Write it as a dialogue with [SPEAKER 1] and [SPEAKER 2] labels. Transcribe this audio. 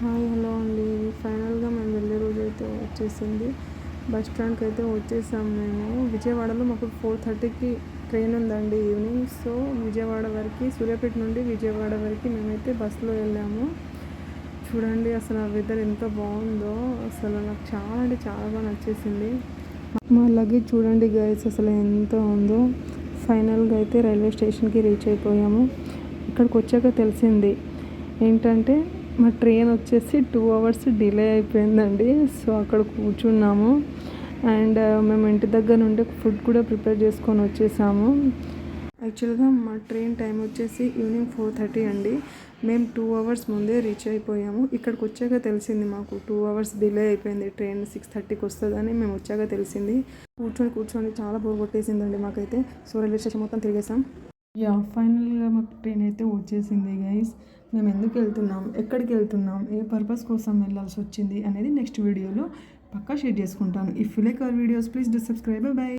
[SPEAKER 1] Hi hello అండి. ఫైనల్గా మేము వెళ్ళే రోజు అయితే వచ్చేసింది. బస్ స్టాండ్కి అయితే వచ్చేసాం. మేము విజయవాడలో మాకు 4:30కి ట్రైన్ ఉందండి ఈవినింగ్. సో విజయవాడ వరకు, సూర్యాపేట నుండి విజయవాడ వరకు మేమైతే బస్సులో వెళ్ళాము. చూడండి అసలు ఆ వెదర్ ఎంత బాగుందో, అసలు నాకు చాలా అంటే చాలా బాగా నచ్చేసింది. మా లగేజ్ చూడండి గైస్ అసలు ఎంత ఉందో. ఫైనల్గా అయితే రైల్వే స్టేషన్కి రీచ్ అయిపోయాము. ఇక్కడికి వచ్చాక తెలిసింది ఏంటంటే మా ట్రైన్ వచ్చేసి 2 hours డిలే అయిపోయిందండి. సో అక్కడ కూర్చున్నాము. అండ్ మేము ఇంటి దగ్గర నుండి ఫుడ్ కూడా ప్రిపేర్ చేసుకొని వచ్చేసాము. యాక్చువల్గా మా ట్రైన్ టైం వచ్చేసి ఈవినింగ్ 4:30 అండి. మేము 2 hours ముందే రీచ్ అయిపోయాము. ఇక్కడికి వచ్చాక తెలిసింది మాకు 2 hours డిలే అయిపోయింది. ట్రైన్ 6:30కి వస్తుందని మేము వచ్చాక తెలిసింది. కూర్చొని చాలా బోర్ కొట్టేసిందండి మాకైతే. సో రైల్వే స్టేషన్ మొత్తం తిరిగేసాం. ఫైనల్గా మాకు ట్రైన్ అయితే వచ్చేసింది గైస్. మేము ఎందుకు వెళ్తున్నాం, ఎక్కడికి వెళ్తున్నాం, ఏ పర్పస్ కోసం వెళ్ళాల్సి వచ్చింది అనేది నెక్స్ట్ వీడియోలో పక్కా షేర్ చేసుకుంటాను. If you like our videos please do subscribe. By.